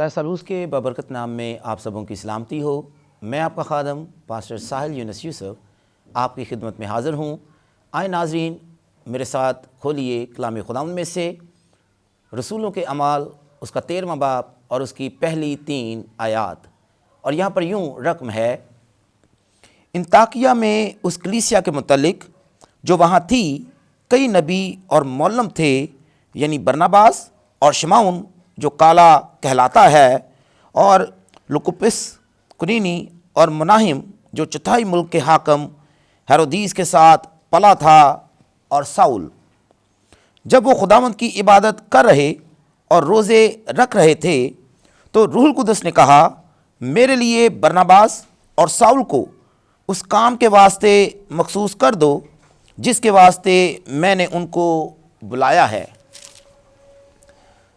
خدا سالوس کے بابرکت نام میں آپ سبوں کی سلامتی ہو۔ میں آپ کا خادم پاسٹر ساحل یونس یوسف آپ کی خدمت میں حاضر ہوں۔ آئے ناظرین، میرے ساتھ کھولیے کلام خداوند میں سے رسولوں کے اعمال اس کا 13واں باب اور اس کی پہلی 3 آیات، اور یہاں پر یوں رقم ہے: انطاکیہ میں اس کلیسیا کے متعلق جو وہاں تھی کئی نبی اور معلم تھے، یعنی برناباس اور شمعون جو کالا کہلاتا ہے، اور لوکوپس قرینی اور مناہم جو چوتھائی ملک کے حاکم ہیرودیس کے ساتھ پلا تھا، اور ساؤل۔ جب وہ خداوند کی عبادت کر رہے اور روزے رکھ رہے تھے تو روح القدس نے کہا، میرے لیے برناباس اور ساؤل کو اس کام کے واسطے مخصوص کر دو جس کے واسطے میں نے ان کو بلایا ہے۔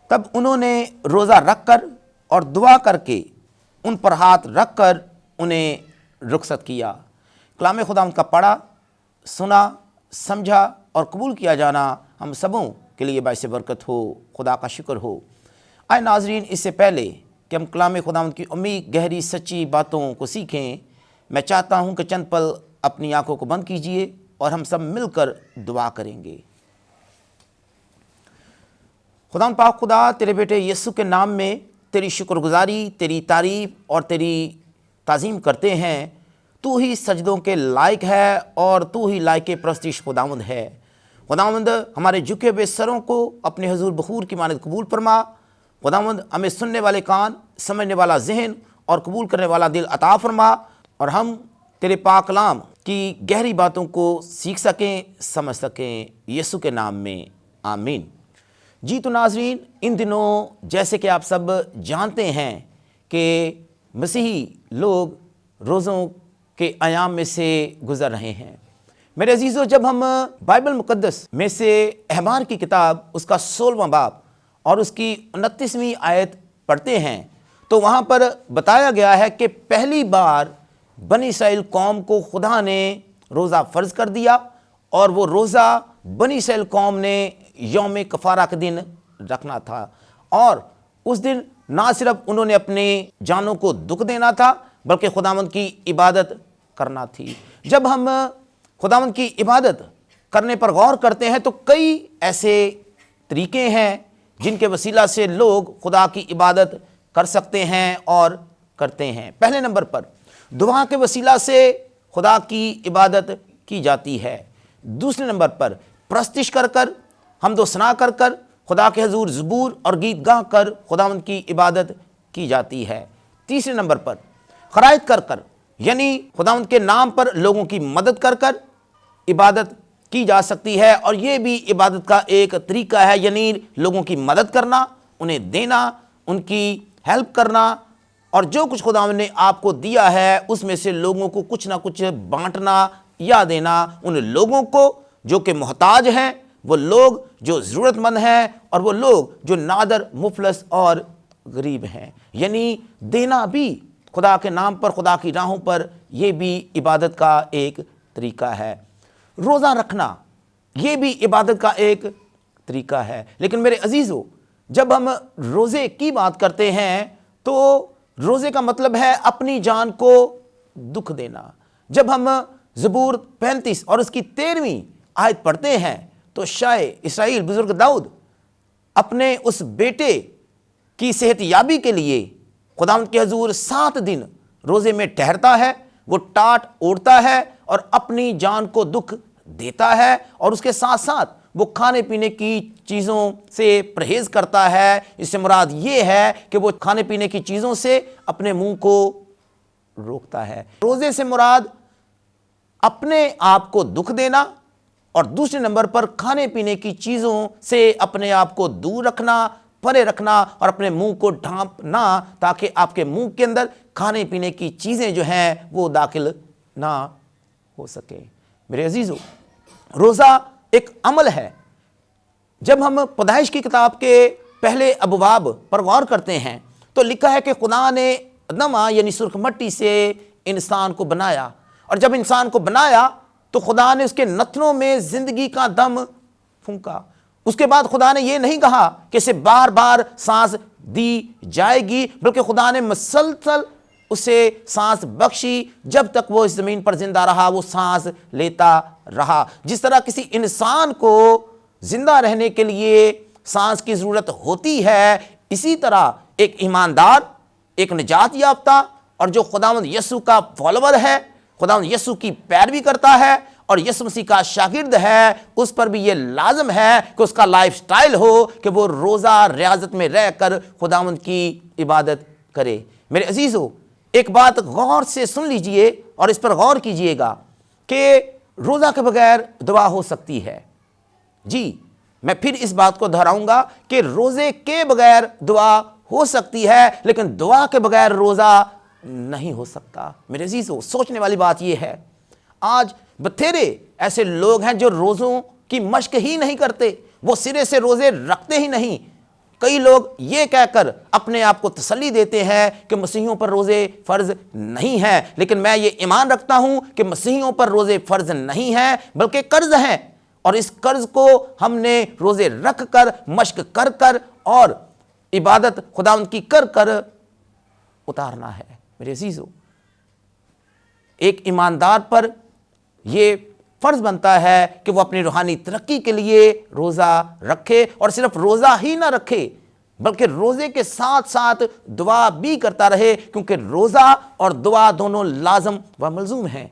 تب انہوں نے روزہ رکھ کر اور دعا کر کے ان پر ہاتھ رکھ کر انہیں رخصت کیا۔ کلام خداوند کا پڑھا، سنا، سمجھا اور قبول کیا جانا ہم سبوں کے لیے باعث برکت ہو۔ خدا کا شکر ہو۔ آئے ناظرین، اس سے پہلے کہ ہم کلام خداوند کی عمیق گہری سچی باتوں کو سیکھیں، میں چاہتا ہوں کہ چند پل اپنی آنکھوں کو بند کیجئے اور ہم سب مل کر دعا کریں گے۔ خداوند پاک خدا، تیرے بیٹے یسوع کے نام میں تیری شکر گزاری، تیری تعریف اور تیری تعظیم کرتے ہیں۔ تو ہی سجدوں کے لائق ہے اور تو ہی لائق پرستش خداوند ہے۔ خداوند، ہمارے جھکے ہوئے سروں کو اپنے حضور بخور کی مانند قبول فرما۔ خداوند، ہمیں سننے والے کان، سمجھنے والا ذہن اور قبول کرنے والا دل عطا فرما، اور ہم تیرے پاک کلام کی گہری باتوں کو سیکھ سکیں، سمجھ سکیں، یسوع کے نام میں آمین۔ جی تو ناظرین، ان دنوں جیسے کہ آپ سب جانتے ہیں کہ مسیحی لوگ روزوں کے ایام میں سے گزر رہے ہیں۔ میرے عزیزو، جب ہم بائبل مقدس میں سے احبار کی کتاب اس کا 16واں باب اور اس کی 29ویں آیت پڑھتے ہیں تو وہاں پر بتایا گیا ہے کہ پہلی بار بنی اسرائیل قوم کو خدا نے روزہ فرض کر دیا، اور وہ روزہ بنی اسرائیل قوم نے یوم کفارہ کے دن رکھنا تھا، اور اس دن نہ صرف انہوں نے اپنے جانوں کو دکھ دینا تھا بلکہ خداوند کی عبادت کرنا تھی۔ جب ہم خداوند کی عبادت کرنے پر غور کرتے ہیں تو کئی ایسے طریقے ہیں جن کے وسیلہ سے لوگ خدا کی عبادت کر سکتے ہیں اور کرتے ہیں۔ پہلے نمبر پر دعا کے وسیلہ سے خدا کی عبادت کی جاتی ہے۔ دوسرے نمبر پر پرستش کر کر، حمد و ثنا کر کر، خدا کے حضور زبور اور گیت گا کر خداوند کی عبادت کی جاتی ہے۔ تیسرے نمبر پر خرائط کر کر، یعنی خداوند کے نام پر لوگوں کی مدد کر کر عبادت کی جا سکتی ہے، اور یہ بھی عبادت کا ایک طریقہ ہے، یعنی لوگوں کی مدد کرنا، انہیں دینا، ان کی ہیلپ کرنا، اور جو کچھ خداوند نے آپ کو دیا ہے اس میں سے لوگوں کو کچھ نہ کچھ بانٹنا یا دینا، ان لوگوں کو جو کہ محتاج ہیں، وہ لوگ جو ضرورت مند ہیں، اور وہ لوگ جو نادر، مفلس اور غریب ہیں، یعنی دینا بھی خدا کے نام پر، خدا کی راہوں پر، یہ بھی عبادت کا ایک طریقہ ہے۔ روزہ رکھنا یہ بھی عبادت کا ایک طریقہ ہے۔ لیکن میرے عزیزو، جب ہم روزے کی بات کرتے ہیں تو روزے کا مطلب ہے اپنی جان کو دکھ دینا۔ جب ہم زبور 35 اور اس کی 13ویں آیت پڑھتے ہیں تو شاہ اسرائیل بزرگ داؤد اپنے اس بیٹے کی صحت یابی کے لیے خداوند کے حضور 7 دن روزے میں ٹھہرتا ہے، وہ ٹاٹ اوڑھتا ہے اور اپنی جان کو دکھ دیتا ہے، اور اس کے ساتھ ساتھ وہ کھانے پینے کی چیزوں سے پرہیز کرتا ہے۔ اس سے مراد یہ ہے کہ وہ کھانے پینے کی چیزوں سے اپنے منہ کو روکتا ہے۔ روزے سے مراد اپنے آپ کو دکھ دینا، اور دوسرے نمبر پر کھانے پینے کی چیزوں سے اپنے آپ کو دور رکھنا، پرے رکھنا، اور اپنے منہ کو ڈھانپنا تاکہ آپ کے منہ کے اندر کھانے پینے کی چیزیں جو ہیں وہ داخل نہ ہو سکے۔ میرے عزیزو، روزہ ایک عمل ہے۔ جب ہم پیدائش کی کتاب کے پہلے ابواب پر غور کرتے ہیں تو لکھا ہے کہ خدا نے نما یعنی سرخ مٹی سے انسان کو بنایا، اور جب انسان کو بنایا تو خدا نے اس کے نتنوں میں زندگی کا دم پھونکا۔ اس کے بعد خدا نے یہ نہیں کہا کہ اسے بار بار سانس دی جائے گی، بلکہ خدا نے مسلسل اسے سانس بخشی، جب تک وہ اس زمین پر زندہ رہا وہ سانس لیتا رہا۔ جس طرح کسی انسان کو زندہ رہنے کے لیے سانس کی ضرورت ہوتی ہے، اسی طرح ایک ایماندار، ایک نجات یافتہ اور جو خداوند یسوع کا فالوور ہے، خداوند یسوع کی پیروی کرتا ہے اور یسوع مسیح کا شاگرد ہے، اس پر بھی یہ لازم ہے کہ اس کا لائف سٹائل ہو کہ وہ روزہ ریاضت میں رہ کر خداوند کی عبادت کرے۔ میرے عزیزو، ایک بات غور سے سن لیجئے اور اس پر غور کیجئے گا کہ روزہ کے بغیر دعا ہو سکتی ہے؟ جی، میں پھر اس بات کو دہراؤں گا کہ روزے کے بغیر دعا ہو سکتی ہے، لیکن دعا کے بغیر روزہ نہیں ہو سکتا۔ میرے عزیزو، سوچنے والی بات یہ ہے، آج بتھیرے ایسے لوگ ہیں جو روزوں کی مشق ہی نہیں کرتے، وہ سرے سے روزے رکھتے ہی نہیں۔ کئی لوگ یہ کہہ کر اپنے آپ کو تسلی دیتے ہیں کہ مسیحیوں پر روزے فرض نہیں ہیں، لیکن میں یہ ایمان رکھتا ہوں کہ مسیحیوں پر روزے فرض نہیں ہیں بلکہ قرض ہیں، اور اس قرض کو ہم نے روزے رکھ کر، مشق کر کر اور عبادت خداوند کی کر کر اتارنا ہے۔ میرے عزیزو، ایک ایماندار پر یہ فرض بنتا ہے کہ وہ اپنی روحانی ترقی کے لیے روزہ رکھے، اور صرف روزہ ہی نہ رکھے بلکہ روزے کے ساتھ ساتھ دعا بھی کرتا رہے، کیونکہ روزہ اور دعا دونوں لازم و ملزوم ہیں۔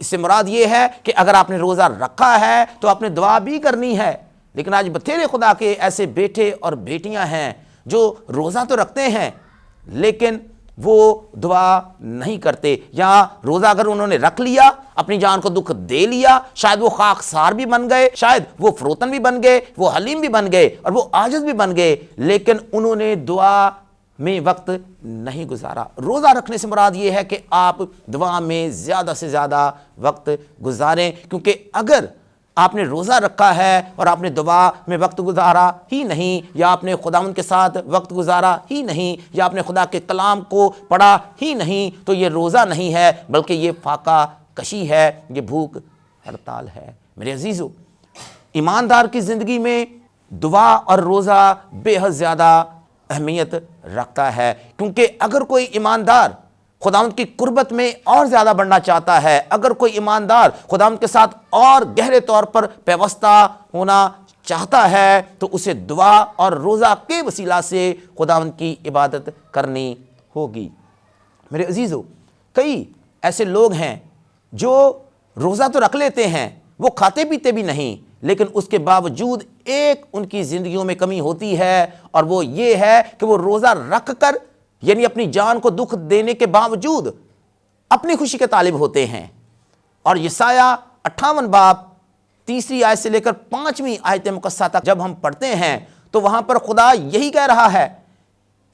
اس سے مراد یہ ہے کہ اگر آپ نے روزہ رکھا ہے تو آپ نے دعا بھی کرنی ہے۔ لیکن آج بتھیرے خدا کے ایسے بیٹے اور بیٹیاں ہیں جو روزہ تو رکھتے ہیں لیکن وہ دعا نہیں کرتے، یا روزہ اگر انہوں نے رکھ لیا، اپنی جان کو دکھ دے لیا، شاید وہ خاکسار بھی بن گئے، شاید وہ فروتن بھی بن گئے، وہ حلیم بھی بن گئے اور وہ عاجز بھی بن گئے، لیکن انہوں نے دعا میں وقت نہیں گزارا۔ روزہ رکھنے سے مراد یہ ہے کہ آپ دعا میں زیادہ سے زیادہ وقت گزاریں، کیونکہ اگر آپ نے روزہ رکھا ہے اور آپ نے دعا میں وقت گزارا ہی نہیں، یا آپ نے خداوند کے ساتھ وقت گزارا ہی نہیں، یا آپ نے خدا کے کلام کو پڑھا ہی نہیں، تو یہ روزہ نہیں ہے بلکہ یہ فاقہ کشی ہے، یہ بھوک ہڑتال ہے۔ میرے عزیزو، ایماندار کی زندگی میں دعا اور روزہ بے حد زیادہ اہمیت رکھتا ہے، کیونکہ اگر کوئی ایماندار خداوند کی قربت میں اور زیادہ بڑھنا چاہتا ہے، اگر کوئی ایماندار خداوند کے ساتھ اور گہرے طور پر پیوستہ ہونا چاہتا ہے تو اسے دعا اور روزہ کے وسیلہ سے خداوند کی عبادت کرنی ہوگی۔ میرے عزیزو، کئی ایسے لوگ ہیں جو روزہ تو رکھ لیتے ہیں، وہ کھاتے پیتے بھی نہیں، لیکن اس کے باوجود ایک ان کی زندگیوں میں کمی ہوتی ہے، اور وہ یہ ہے کہ وہ روزہ رکھ کر، یعنی اپنی جان کو دکھ دینے کے باوجود اپنی خوشی کے طالب ہوتے ہیں۔ اور یسایہ 58 باب 3 آیت سے لے کر 5 آیت مقدسہ تک جب ہم پڑھتے ہیں تو وہاں پر خدا یہی کہہ رہا ہے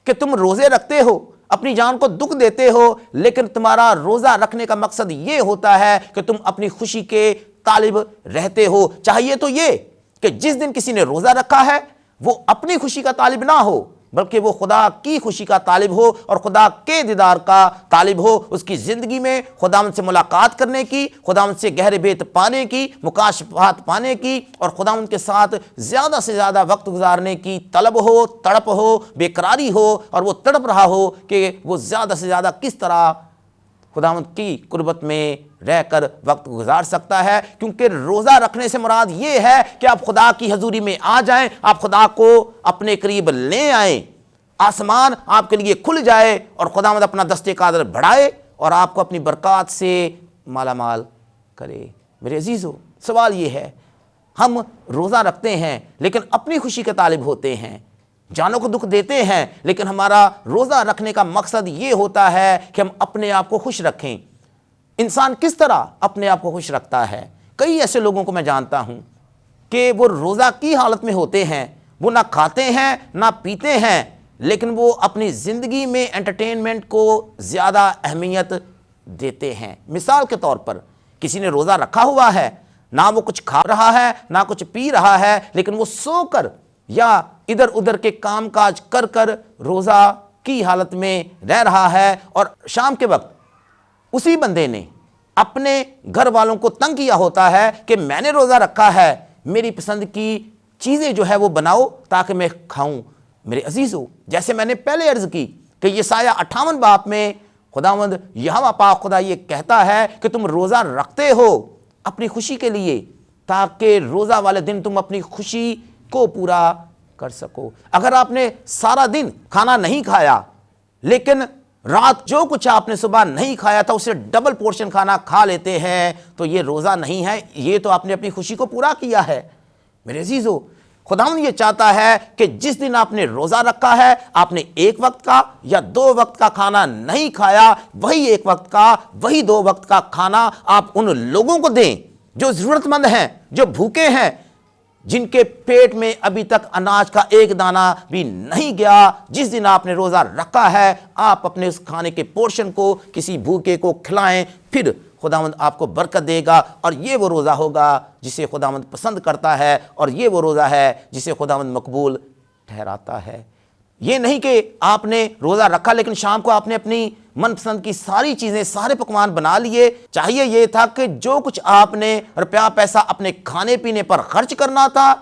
کہ تم روزے رکھتے ہو، اپنی جان کو دکھ دیتے ہو، لیکن تمہارا روزہ رکھنے کا مقصد یہ ہوتا ہے کہ تم اپنی خوشی کے طالب رہتے ہو۔ چاہیے تو یہ کہ جس دن کسی نے روزہ رکھا ہے وہ اپنی خوشی کا طالب نہ ہو بلکہ وہ خدا کی خوشی کا طالب ہو اور خدا کے دیدار کا طالب ہو، اس کی زندگی میں خداوند سے ملاقات کرنے کی، خداوند سے گہرے بیت پانے کی، مکاشفات پانے کی اور خداوند کے ساتھ زیادہ سے زیادہ وقت گزارنے کی طلب ہو، تڑپ ہو، بے قراری ہو، اور وہ تڑپ رہا ہو کہ وہ زیادہ سے زیادہ کس طرح خداوند کی قربت میں رہ کر وقت گزار سکتا ہے۔ کیونکہ روزہ رکھنے سے مراد یہ ہے کہ آپ خدا کی حضوری میں آ جائیں، آپ خدا کو اپنے قریب لے آئیں، آسمان آپ کے لیے کھل جائے اور خداوند اپنا دست قادر بڑھائے اور آپ کو اپنی برکات سے مالا مال کرے۔ میرے عزیزو، سوال یہ ہے، ہم روزہ رکھتے ہیں لیکن اپنی خوشی کے طالب ہوتے ہیں، جانوں کو دکھ دیتے ہیں، لیکن ہمارا روزہ رکھنے کا مقصد یہ ہوتا ہے کہ ہم اپنے آپ کو خوش رکھیں۔ انسان کس طرح اپنے آپ کو خوش رکھتا ہے؟ کئی ایسے لوگوں کو میں جانتا ہوں کہ وہ روزہ کی حالت میں ہوتے ہیں، وہ نہ کھاتے ہیں نہ پیتے ہیں، لیکن وہ اپنی زندگی میں انٹرٹینمنٹ کو زیادہ اہمیت دیتے ہیں۔ مثال کے طور پر کسی نے روزہ رکھا ہوا ہے، نہ وہ کچھ کھا رہا ہے نہ کچھ پی رہا ہے، لیکن وہ سو کر یا ادھر ادھر کے کام کاج کر کر روزہ کی حالت میں رہ رہا ہے، اور شام کے وقت اسی بندے نے اپنے گھر والوں کو تنگ کیا ہوتا ہے کہ میں نے روزہ رکھا ہے، میری پسند کی چیزیں جو ہے وہ بناؤ تاکہ میں کھاؤں، میرے عزیزو، جیسے میں نے پہلے عرض کی کہ یسایہ 58 باب میں خداوند یہوہ پاک خدا یہ کہتا ہے کہ تم روزہ رکھتے ہو اپنی خوشی کے لیے، تاکہ روزہ والے دن تم اپنی خوشی کو پورا کر سکو۔ اگر آپ نے سارا دن کھانا نہیں کھایا لیکن رات جو کچھ آپ نے صبح نہیں کھایا تھا اسے ڈبل پورشن کھانا کھا لیتے ہیں تو یہ روزہ نہیں ہے، یہ تو آپ نے اپنی خوشی کو پورا کیا ہے۔ میرے عزیزو، خداوند یہ چاہتا ہے کہ جس دن آپ نے روزہ رکھا ہے، آپ نے ایک وقت کا یا 2 وقت کا کھانا نہیں کھایا، وہی 1 وقت کا، وہی 2 وقت کا کھانا آپ ان لوگوں کو دیں جو ضرورت مند ہیں، جو بھوکے ہیں، جن کے پیٹ میں ابھی تک اناج کا ایک دانہ بھی نہیں گیا۔ جس دن آپ نے روزہ رکھا ہے، آپ اپنے اس کھانے کے پورشن کو کسی بھوکے کو کھلائیں، پھر خداوند آپ کو برکت دے گا، اور یہ وہ روزہ ہوگا جسے خداوند پسند کرتا ہے، اور یہ وہ روزہ ہے جسے خداوند مقبول ٹھہراتا ہے۔ یہ نہیں کہ آپ نے روزہ رکھا لیکن شام کو آپ نے اپنی من پسند کی ساری چیزیں، سارے پکوان بنا لیے۔ چاہیے یہ تھا کہ جو کچھ آپ نے روپیہ پیسہ اپنے کھانے پینے پر خرچ کرنا تھا،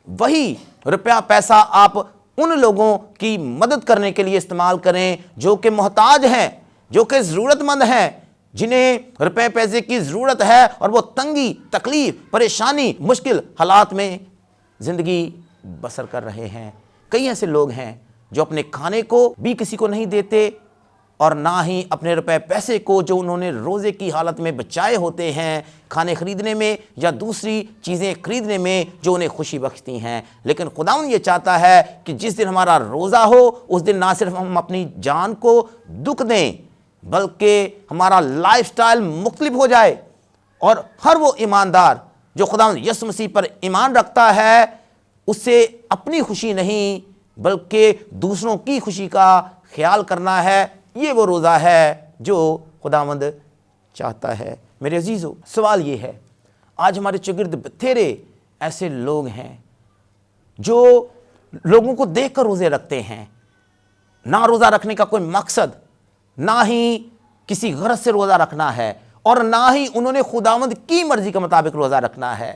وہی روپیہ پیسہ آپ ان لوگوں کی مدد کرنے کے لیے استعمال کریں جو کہ محتاج ہیں، جو کہ ضرورت مند ہیں، جنہیں روپے پیسے کی ضرورت ہے اور وہ تنگی، تکلیف، پریشانی، مشکل حالات میں زندگی بسر کر رہے ہیں۔ کئی ایسے لوگ ہیں جو اپنے کھانے کو بھی کسی کو نہیں دیتے، اور نہ ہی اپنے روپے پیسے کو جو انہوں نے روزے کی حالت میں بچائے ہوتے ہیں کھانے خریدنے میں یا دوسری چیزیں خریدنے میں جو انہیں خوشی بخشتی ہیں۔ لیکن خداوند یہ چاہتا ہے کہ جس دن ہمارا روزہ ہو اس دن نہ صرف ہم اپنی جان کو دکھ دیں بلکہ ہمارا لائف سٹائل مختلف ہو جائے، اور ہر وہ ایماندار جو خداوند یسوع مسیح پر ایمان رکھتا ہے اس سے اپنی خوشی نہیں بلکہ دوسروں کی خوشی کا خیال کرنا ہے۔ یہ وہ روزہ ہے جو خداوند چاہتا ہے۔ میرے عزیزو، سوال یہ ہے، آج ہمارے چگرد بتھیرے ایسے لوگ ہیں جو لوگوں کو دیکھ کر روزے رکھتے ہیں، نہ روزہ رکھنے کا کوئی مقصد، نہ ہی کسی غرض سے روزہ رکھنا ہے، اور نہ ہی انہوں نے خداوند کی مرضی کے مطابق روزہ رکھنا ہے۔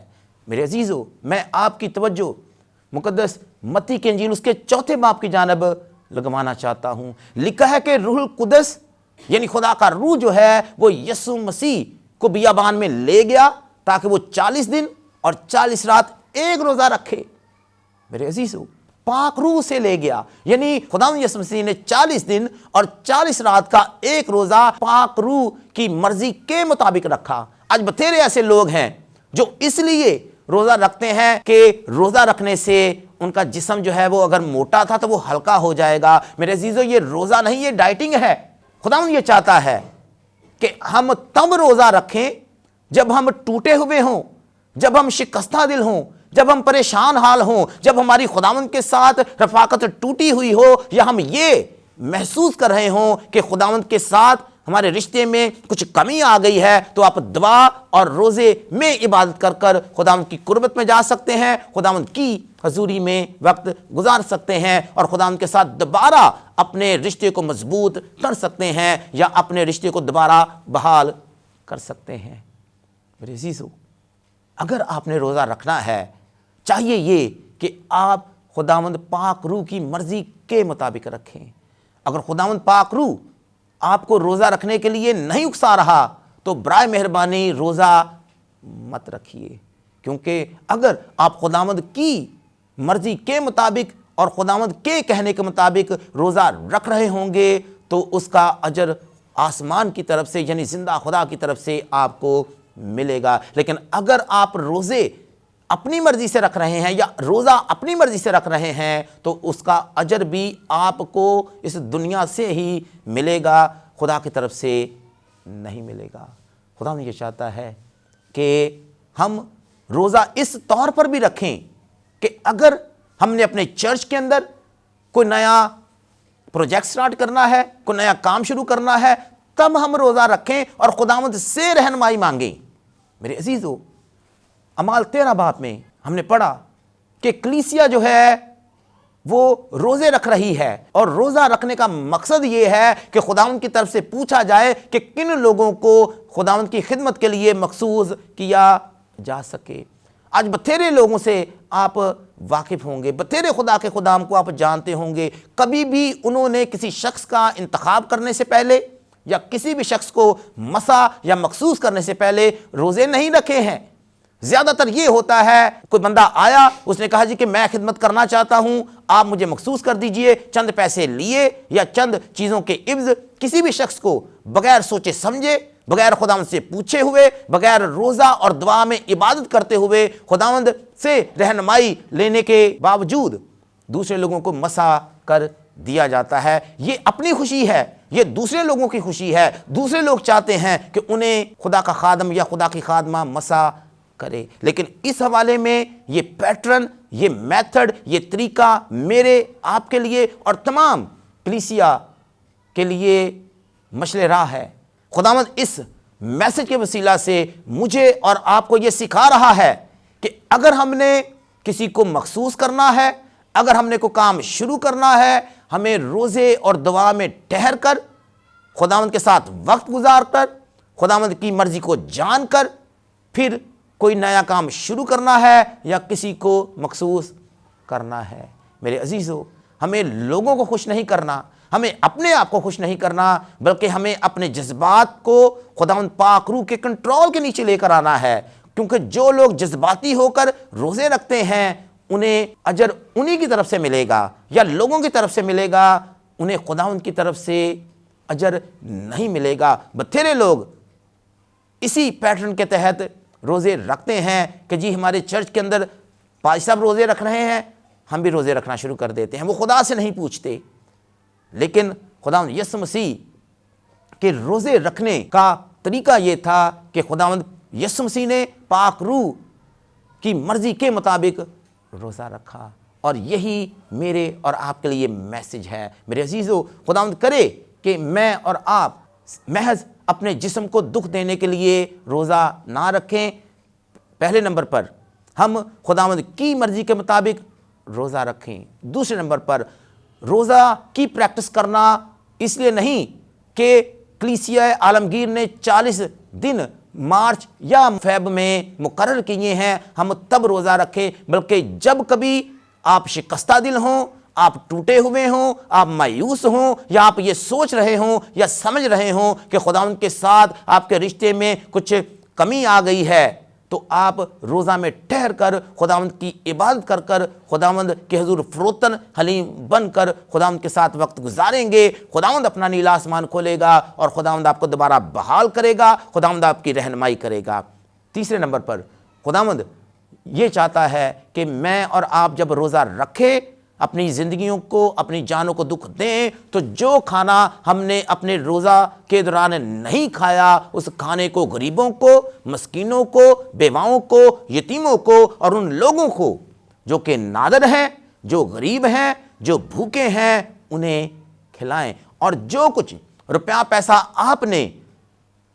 میرے عزیزو، میں آپ کی توجہ مقدس متی کی انجیل اس کے 4 باب کی جانب لگوانا چاہتا ہوں۔ لکھا ہے کہ روح القدس یعنی خدا کا روح جو ہے وہ یسوع مسیح کو بیابان میں لے گیا تاکہ وہ 40 دن اور 40 رات ایک روزہ رکھے۔ میرے عزیزو، پاک روح سے لے گیا، یعنی خداوند یسوع مسیح نے 40 دن اور 40 رات کا ایک روزہ پاک روح کی مرضی کے مطابق رکھا۔ آج بتھیرے ایسے لوگ ہیں جو اس لیے روزہ رکھتے ہیں کہ روزہ رکھنے سے ان کا جسم جو ہے وہ اگر موٹا تھا تو وہ ہلکا ہو جائے گا۔ میرے عزیزو، یہ روزہ نہیں، یہ ڈائٹنگ ہے۔ خداوند یہ چاہتا ہے کہ ہم تب روزہ رکھیں جب ہم ٹوٹے ہوئے ہوں، جب ہم شکستہ دل ہوں، جب ہم پریشان حال ہوں، جب ہماری خداوند کے ساتھ رفاقت ٹوٹی ہوئی ہو، یا ہم یہ محسوس کر رہے ہوں کہ خداوند کے ساتھ ہمارے رشتے میں کچھ کمی آ گئی ہے، تو آپ دعا اور روزے میں عبادت کر کر خداوند کی قربت میں جا سکتے ہیں، خداوند کی حضوری میں وقت گزار سکتے ہیں، اور خداوند کے ساتھ دوبارہ اپنے رشتے کو مضبوط کر سکتے ہیں یا اپنے رشتے کو دوبارہ بحال کر سکتے ہیں۔ میرے عزیزو، اگر آپ نے روزہ رکھنا ہے، چاہیے یہ کہ آپ خداوند پاک روح کی مرضی کے مطابق رکھیں۔ اگر خداوند پاک روح آپ کو روزہ رکھنے کے لیے نہیں اکسا رہا تو برائے مہربانی روزہ مت رکھیے، کیونکہ اگر آپ خداوند کی مرضی کے مطابق اور خداوند کے کہنے کے مطابق روزہ رکھ رہے ہوں گے تو اس کا اجر آسمان کی طرف سے یعنی زندہ خدا کی طرف سے آپ کو ملے گا۔ لیکن اگر آپ روزے اپنی مرضی سے رکھ رہے ہیں یا روزہ اپنی مرضی سے رکھ رہے ہیں تو اس کا اجر بھی آپ کو اس دنیا سے ہی ملے گا، خدا کی طرف سے نہیں ملے گا۔ خدا نے یہ چاہتا ہے کہ ہم روزہ اس طور پر بھی رکھیں کہ اگر ہم نے اپنے چرچ کے اندر کوئی نیا پروجیکٹ سٹارٹ کرنا ہے، کوئی نیا کام شروع کرنا ہے، تب ہم روزہ رکھیں اور خداوند سے رہنمائی مانگیں۔ میرے عزیزو، اعمال 13 باب میں ہم نے پڑھا کہ کلیسیا جو ہے وہ روزے رکھ رہی ہے، اور روزہ رکھنے کا مقصد یہ ہے کہ خداوند کی طرف سے پوچھا جائے کہ کن لوگوں کو خداوند کی خدمت کے لیے مخصوص کیا جا سکے۔ آج بتھیرے لوگوں سے آپ واقف ہوں گے، بتیرے خدا کے خدام کو آپ جانتے ہوں گے۔ کبھی بھی انہوں نے کسی شخص کا انتخاب کرنے سے پہلے یا کسی بھی شخص کو مسا یا مخصوص کرنے سے پہلے روزے نہیں رکھے ہیں۔ زیادہ تر یہ ہوتا ہے، کوئی بندہ آیا، اس نے کہا جی کہ میں خدمت کرنا چاہتا ہوں، آپ مجھے مخصوص کر دیجئے، چند پیسے لیے یا چند چیزوں کے عوض کسی بھی شخص کو بغیر سوچے سمجھے، بغیر خداوند سے پوچھے ہوئے، بغیر روزہ اور دعا میں عبادت کرتے ہوئے، خداوند سے رہنمائی لینے کے باوجود دوسرے لوگوں کو مسا کر دیا جاتا ہے۔ یہ اپنی خوشی ہے، یہ دوسرے لوگوں کی خوشی ہے۔ دوسرے لوگ چاہتے ہیں کہ انہیں خدا کا خادم یا خدا کی خادمہ مسا کرے، لیکن اس حوالے میں یہ پیٹرن، یہ میتھڈ، یہ طریقہ میرے، آپ کے لیے اور تمام کلیسیا کے لیے مشعل راہ ہے۔ خداوند اس میسج کے وسیلہ سے مجھے اور آپ کو یہ سکھا رہا ہے کہ اگر ہم نے کسی کو مخصوص کرنا ہے، اگر ہم نے کوئی کام شروع کرنا ہے، ہمیں روزے اور دعا میں ٹھہر کر، خداوند کے ساتھ وقت گزار کر، خداوند کی مرضی کو جان کر پھر کوئی نیا کام شروع کرنا ہے یا کسی کو مخصوص کرنا ہے۔ میرے عزیزو، ہمیں لوگوں کو خوش نہیں کرنا، ہمیں اپنے آپ کو خوش نہیں کرنا، بلکہ ہمیں اپنے جذبات کو خداوند پاک روح کے کنٹرول کے نیچے لے کر آنا ہے، کیونکہ جو لوگ جذباتی ہو کر روزے رکھتے ہیں انہیں اجر انہی کی طرف سے ملے گا یا لوگوں کی طرف سے ملے گا، انہیں خداوند کی طرف سے اجر نہیں ملے گا۔ بتھیرے لوگ اسی پیٹرن کے تحت روزے رکھتے ہیں کہ جی ہمارے چرچ کے اندر پادری صاحب روزے رکھ رہے ہیں، ہم بھی روزے رکھنا شروع کر دیتے ہیں۔ وہ خدا سے نہیں پوچھتے، لیکن خداوند یسوع مسیح کے روزے رکھنے کا طریقہ یہ تھا کہ خداوند یسوع مسیح نے پاک روح کی مرضی کے مطابق روزہ رکھا، اور یہی میرے اور آپ کے لیے میسج ہے۔ میرے عزیزو، خداوند کرے کہ میں اور آپ محض اپنے جسم کو دکھ دینے کے لیے روزہ نہ رکھیں۔ پہلے نمبر پر ہم خداوند کی مرضی کے مطابق روزہ رکھیں۔ دوسرے نمبر پر روزہ کی پریکٹس کرنا اس لیے نہیں کہ کلیسیا عالمگیر نے 40 دن مارچ یا فیب میں مقرر کیے ہیں ہم تب روزہ رکھیں، بلکہ جب کبھی آپ شکستہ دل ہوں، آپ ٹوٹے ہوئے ہوں، آپ مایوس ہوں، یا آپ یہ سوچ رہے ہوں یا سمجھ رہے ہوں کہ خداوند کے ساتھ آپ کے رشتے میں کچھ کمی آ گئی ہے، تو آپ روزہ میں ٹھہر کر خداوند کی عبادت کر کر خداوند کے حضور فروتن حلیم بن کر خداوند کے ساتھ وقت گزاریں گے۔ خداوند اپنا نیلا آسمان کھولے گا اور خداوند آپ کو دوبارہ بحال کرے گا، خداوند آپ کی رہنمائی کرے گا۔ تیسرے نمبر پر خداوند یہ چاہتا ہے کہ میں اور آپ جب روزہ رکھیں، اپنی زندگیوں کو، اپنی جانوں کو دکھ دیں، تو جو کھانا ہم نے اپنے روزہ کے دوران نہیں کھایا، اس کھانے کو غریبوں کو، مسکینوں کو، بیواؤں کو، یتیموں کو اور ان لوگوں کو جو کہ نادر ہیں، جو غریب ہیں، جو بھوکے ہیں، انہیں کھلائیں۔ اور جو کچھ روپیہ پیسہ آپ نے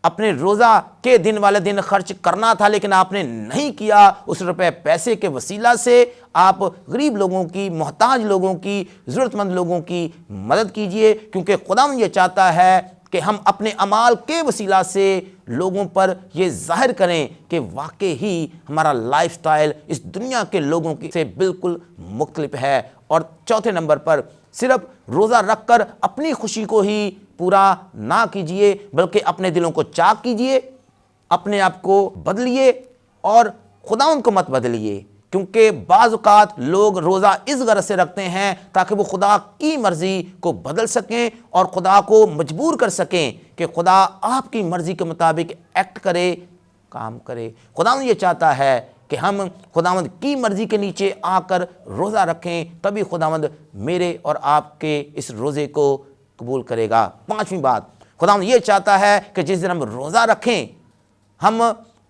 اپنے روزہ کے دن والے دن خرچ کرنا تھا لیکن آپ نے نہیں کیا، اس روپے پیسے کے وسیلہ سے آپ غریب لوگوں کی، محتاج لوگوں کی، ضرورت مند لوگوں کی مدد کیجئے، کیونکہ خداوند یہ چاہتا ہے کہ ہم اپنے اعمال کے وسیلہ سے لوگوں پر یہ ظاہر کریں کہ واقعی ہی ہمارا لائف سٹائل اس دنیا کے لوگوں سے بالکل مختلف ہے۔ اور چوتھے نمبر پر صرف روزہ رکھ کر اپنی خوشی کو ہی پورا نہ کیجئے، بلکہ اپنے دلوں کو چاک کیجئے، اپنے آپ کو بدلیے اور خداوند کو مت بدلیے، کیونکہ بعض اوقات لوگ روزہ اس غرض سے رکھتے ہیں تاکہ وہ خدا کی مرضی کو بدل سکیں اور خدا کو مجبور کر سکیں کہ خدا آپ کی مرضی کے مطابق ایکٹ کرے، کام کرے۔ خداوند یہ چاہتا ہے کہ ہم خداوند کی مرضی کے نیچے آ کر روزہ رکھیں، تبھی خداوند میرے اور آپ کے اس روزے کو قبول کرے گا۔ پانچویں بات، خداوند یہ چاہتا ہے کہ جس دن ہم روزہ رکھیں ہم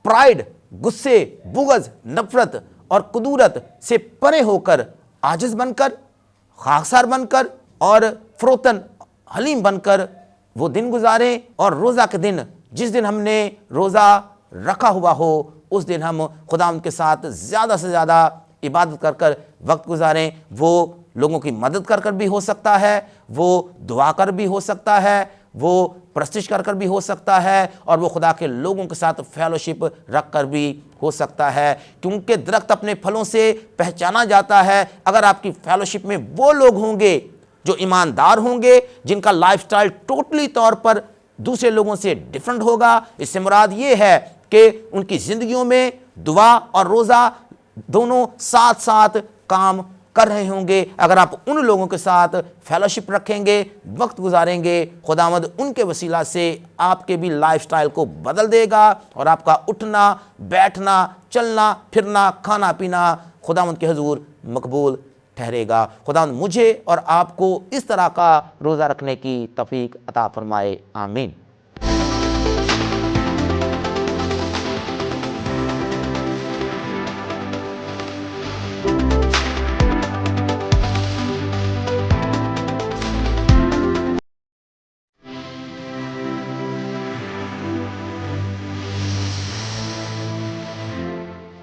پرائیڈ، غصے، بغض، نفرت اور کدورت سے پرے ہو کر، عاجز بن کر، خاکسار بن کر اور فروتن حلیم بن کر وہ دن گزاریں، اور روزہ کے دن جس دن ہم نے روزہ رکھا ہوا ہو اس دن ہم خداوند کے ساتھ زیادہ سے زیادہ عبادت کر کر وقت گزاریں۔ وہ لوگوں کی مدد کر کر بھی ہو سکتا ہے، وہ دعا کر بھی ہو سکتا ہے، وہ پرستش کر کر بھی ہو سکتا ہے اور وہ خدا کے لوگوں کے ساتھ فیلوشپ رکھ کر بھی ہو سکتا ہے، کیونکہ درخت اپنے پھلوں سے پہچانا جاتا ہے۔ اگر آپ کی فیلوشپ میں وہ لوگ ہوں گے جو ایماندار ہوں گے، جن کا لائف سٹائل ٹوٹلی طور پر دوسرے لوگوں سے ڈیفرنٹ ہوگا، اس سے مراد یہ ہے کہ ان کی زندگیوں میں دعا اور روزہ دونوں ساتھ ساتھ کام کر رہے ہوں گے۔ اگر آپ ان لوگوں کے ساتھ فیلوشپ رکھیں گے، وقت گزاریں گے، خداوند ان کے وسیلہ سے آپ کے بھی لائف سٹائل کو بدل دے گا اور آپ کا اٹھنا، بیٹھنا، چلنا، پھرنا، کھانا پینا خداوند کے حضور مقبول ٹھہرے گا۔ خداوند مجھے اور آپ کو اس طرح کا روزہ رکھنے کی توفیق عطا فرمائے، آمین۔